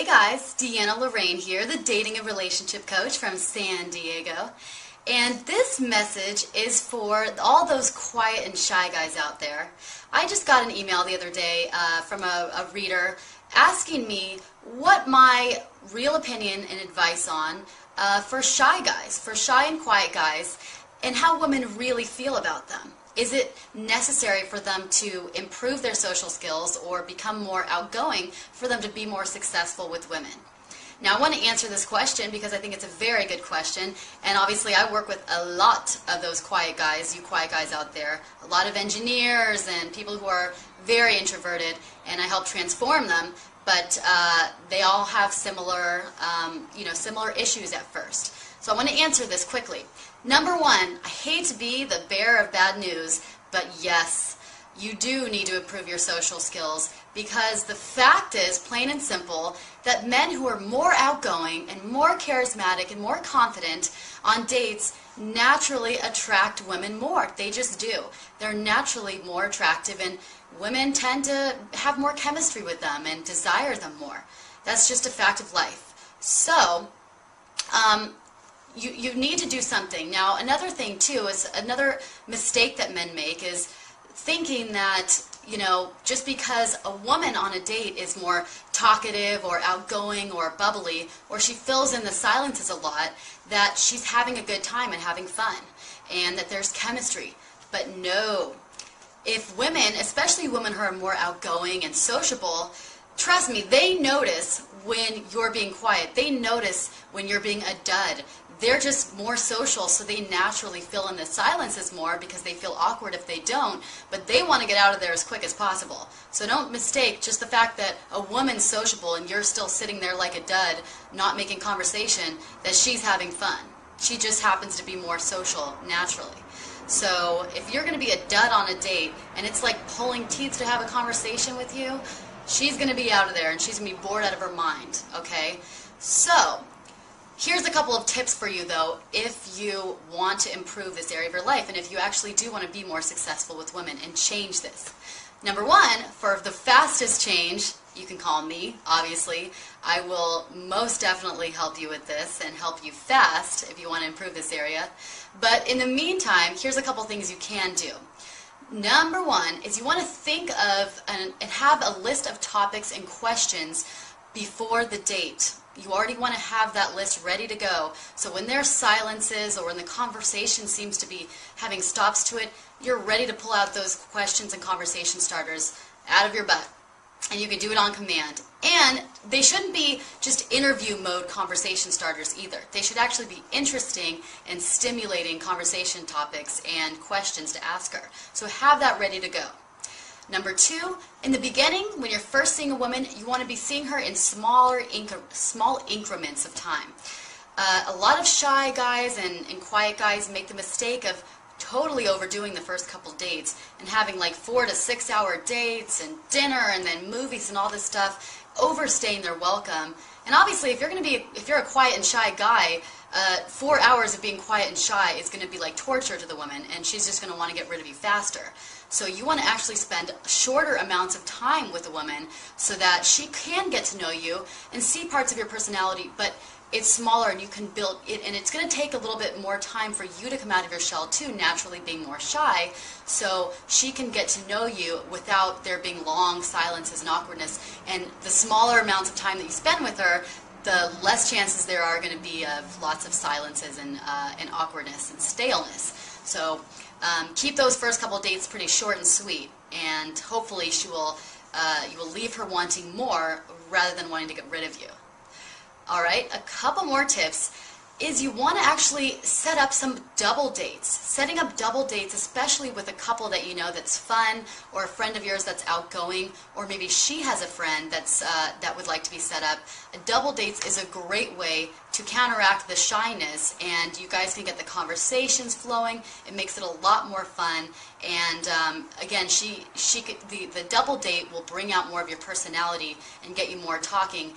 guys, Deanna Lorraine here, the dating and relationship coach from San Diego. And this message is for all those quiet and shy guys out there. I just got an email the other day from a reader asking me what my real opinion and advice on for shy guys, for shy and quiet guys, and how women really feel about them. Is it necessary for them to improve their social skills or become more outgoing for them to be more successful with women? Now, I want to answer this question because I think it's a very good question, and obviously I work with a lot of those quiet guys, you quiet guys out there, a lot of engineers and people who are very introverted, and I help transform them, but they all have similar, similar issues at first. So I want to answer this quickly. Number one, I hate to be the bearer of bad news, but yes, you do need to improve your social skills, because the fact is, plain and simple, that men who are more outgoing and more charismatic and more confident on dates naturally attract women more. They just do. They're naturally more attractive, and women tend to have more chemistry with them and desire them more. That's just a fact of life. So, you need to do something. Now, another thing too is another mistake that men make is thinking that, just because a woman on a date is more talkative or outgoing or bubbly, or she fills in the silences a lot, that she's having a good time and having fun, and that there's chemistry. But no. If women, especially women who are more outgoing and sociable, trust me, they notice when you're being quiet. They notice when you're being a dud. They're just more social, so they naturally fill in the silences more because they feel awkward if they don't, but they want to get out of there as quick as possible. So don't mistake just the fact that a woman's sociable and you're still sitting there like a dud, not making conversation, that she's having fun. She just happens to be more social naturally. So if you're going to be a dud on a date and it's like pulling teeth to have a conversation with you, she's going to be out of there and she's going to be bored out of her mind, okay? So, here's a couple of tips for you, though, if you want to improve this area of your life and if you actually do want to be more successful with women and change this. Number one, for the fastest change, you can call me, obviously. I will most definitely help you with this and help you fast if you want to improve this area. But in the meantime, here's a couple things you can do. Number one is you want to think of and have a list of topics and questions before the date. You already want to have that list ready to go, so when there's silences or when the conversation seems to be having stops to it, you're ready to pull out those questions and conversation starters out of your butt. And you can do it on command. And they shouldn't be just interview mode conversation starters either. They should actually be interesting and stimulating conversation topics and questions to ask her. So have that ready to go. Number two, in the beginning, when you're first seeing a woman, you want to be seeing her in small increments of time. A lot of shy guys and quiet guys make the mistake of totally overdoing the first couple dates and having like 4 to 6 hour dates and dinner and then movies and all this stuff, overstaying their welcome. And obviously, if you're a quiet and shy guy, 4 hours of being quiet and shy is going to be like torture to the woman, and she's just going to want to get rid of you faster. So you want to actually spend shorter amounts of time with a woman so that she can get to know you and see parts of your personality, but it's smaller and you can build it, and it's going to take a little bit more time for you to come out of your shell too, naturally being more shy, so she can get to know you without there being long silences and awkwardness. And the smaller amounts of time that you spend with her, the less chances there are going to be of lots of silences and awkwardness and staleness. So keep those first couple dates pretty short and sweet, and hopefully you will leave her wanting more rather than wanting to get rid of you. All right, a couple more tips is you want to actually set up some double dates. Setting up double dates, especially with a couple that you know that's fun, or a friend of yours that's outgoing, or maybe she has a friend that would like to be set up. A double dates is a great way to counteract the shyness, and you guys can get the conversations flowing. It makes it a lot more fun, and again, the double date will bring out more of your personality and get you more talking.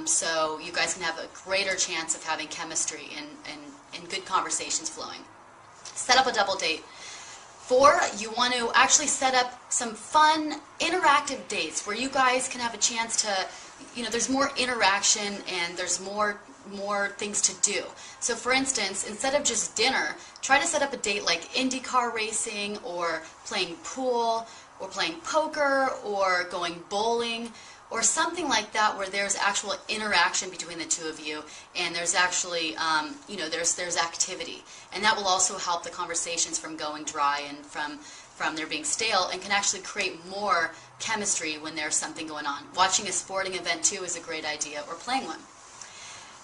So you guys can have a greater chance of having chemistry and good conversations flowing. Set up a double date. 4, you want to actually set up some fun, interactive dates where you guys can have a chance to there's more interaction and there's more things to do. So for instance, instead of just dinner, try to set up a date like IndyCar racing or playing pool or playing poker or going bowling or something like that, where there's actual interaction between the two of you and there's actually, there's activity. And that will also help the conversations from going dry and from there being stale, and can actually create more chemistry when there's something going on. Watching a sporting event too is a great idea, or playing one.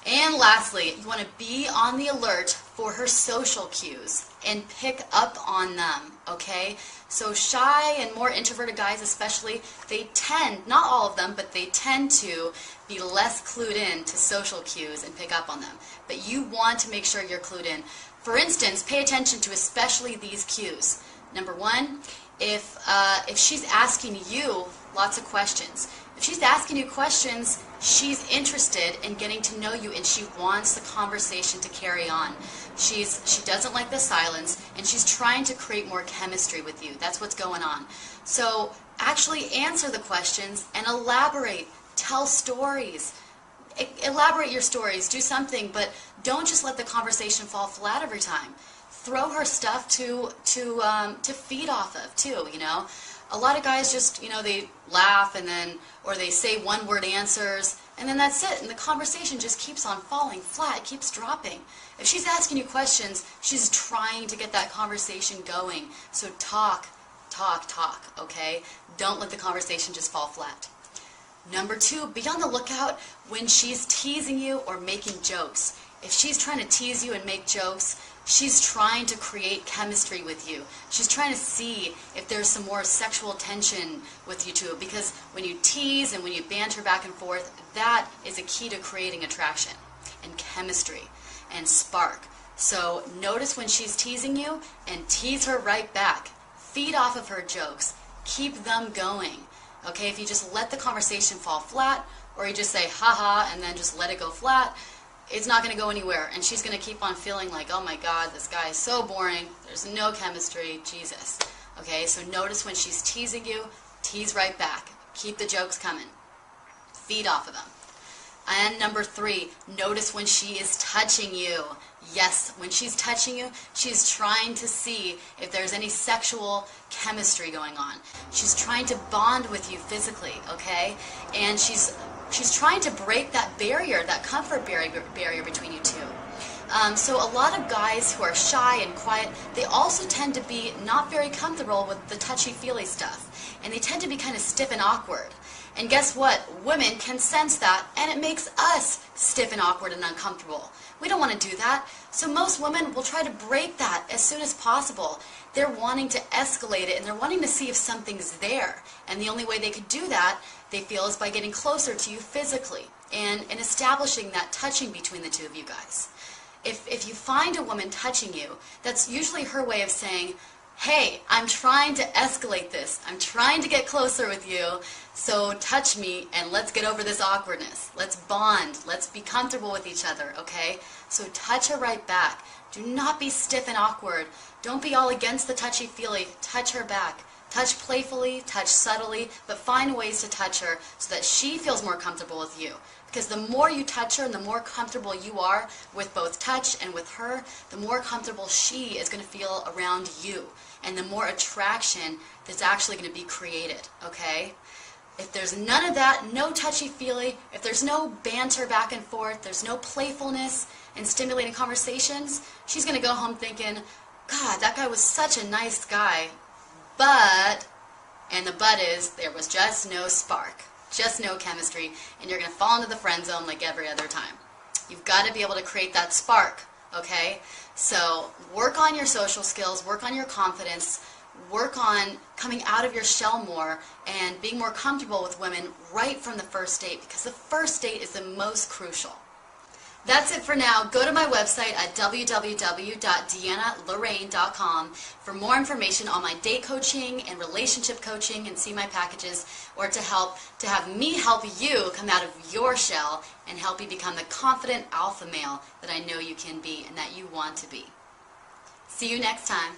And lastly, you want to be on the alert for her social cues and pick up on them, okay? So shy and more introverted guys especially, they tend, not all of them, but they tend to be less clued in to social cues and pick up on them. But you want to make sure you're clued in. For instance, pay attention to especially these cues. Number one, if she's asking you lots of questions. If she's asking you questions, she's interested in getting to know you and she wants the conversation to carry on. She doesn't like the silence, and she's trying to create more chemistry with you. That's what's going on. So actually answer the questions and elaborate. Tell stories. Elaborate your stories. Do something, but don't just let the conversation fall flat every time. Throw her stuff to feed off of too, A lot of guys just, they laugh and then, or they say one-word answers, and then that's it, and the conversation just keeps on falling flat, it keeps dropping. If she's asking you questions, she's trying to get that conversation going. So talk, okay? Don't let the conversation just fall flat. Number two, be on the lookout when she's teasing you or making jokes. If she's trying to tease you and make jokes, she's trying to create chemistry with you. She's trying to see if there's some more sexual tension with you two, because when you tease and when you banter back and forth, that is a key to creating attraction and chemistry and spark. So notice when she's teasing you and tease her right back. Feed off of her jokes. Keep them going. Okay, if you just let the conversation fall flat, or you just say haha and then just let it go flat, it's not going to go anywhere, and she's going to keep on feeling like, oh my God, this guy is so boring, there's no chemistry, Jesus. Okay, so notice when she's teasing you, tease right back. Keep the jokes coming. Feed off of them. And number three, notice when she is touching you. Yes, when she's touching you, she's trying to see if there's any sexual chemistry going on. She's trying to bond with you physically, okay? And she's trying to break that barrier, that comfort barrier between you two. So a lot of guys who are shy and quiet, they also tend to be not very comfortable with the touchy-feely stuff. And they tend to be kind of stiff and awkward. And guess what? Women can sense that, and it makes us stiff and awkward and uncomfortable. We don't want to do that. So most women will try to break that as soon as possible. They're wanting to escalate it, and they're wanting to see if something's there. And the only way they could do that, they feel, is by getting closer to you physically and establishing that touching between the two of you guys. If you find a woman touching you, that's usually her way of saying, hey, I'm trying to escalate this. I'm trying to get closer with you, so touch me and let's get over this awkwardness. Let's bond. Let's be comfortable with each other, okay? So touch her right back. Do not be stiff and awkward. Don't be all against the touchy-feely. Touch her back. Touch playfully, touch subtly, but find ways to touch her so that she feels more comfortable with you. Because the more you touch her and the more comfortable you are with both touch and with her, the more comfortable she is going to feel around you. And the more attraction that's actually going to be created, okay? If there's none of that, no touchy-feely, if there's no banter back and forth, there's no playfulness and stimulating conversations, she's going to go home thinking, God, that guy was such a nice guy, but, and the but is, there was just no spark, just no chemistry, and you're going to fall into the friend zone like every other time. You've got to be able to create that spark, okay? So work on your social skills, work on your confidence, work on coming out of your shell more and being more comfortable with women right from the first date, because the first date is the most crucial. That's it for now. Go to my website at www.deannalorraine.com for more information on my date coaching and relationship coaching, and see my packages, or to have me help you come out of your shell and help you become the confident alpha male that I know you can be and that you want to be. See you next time.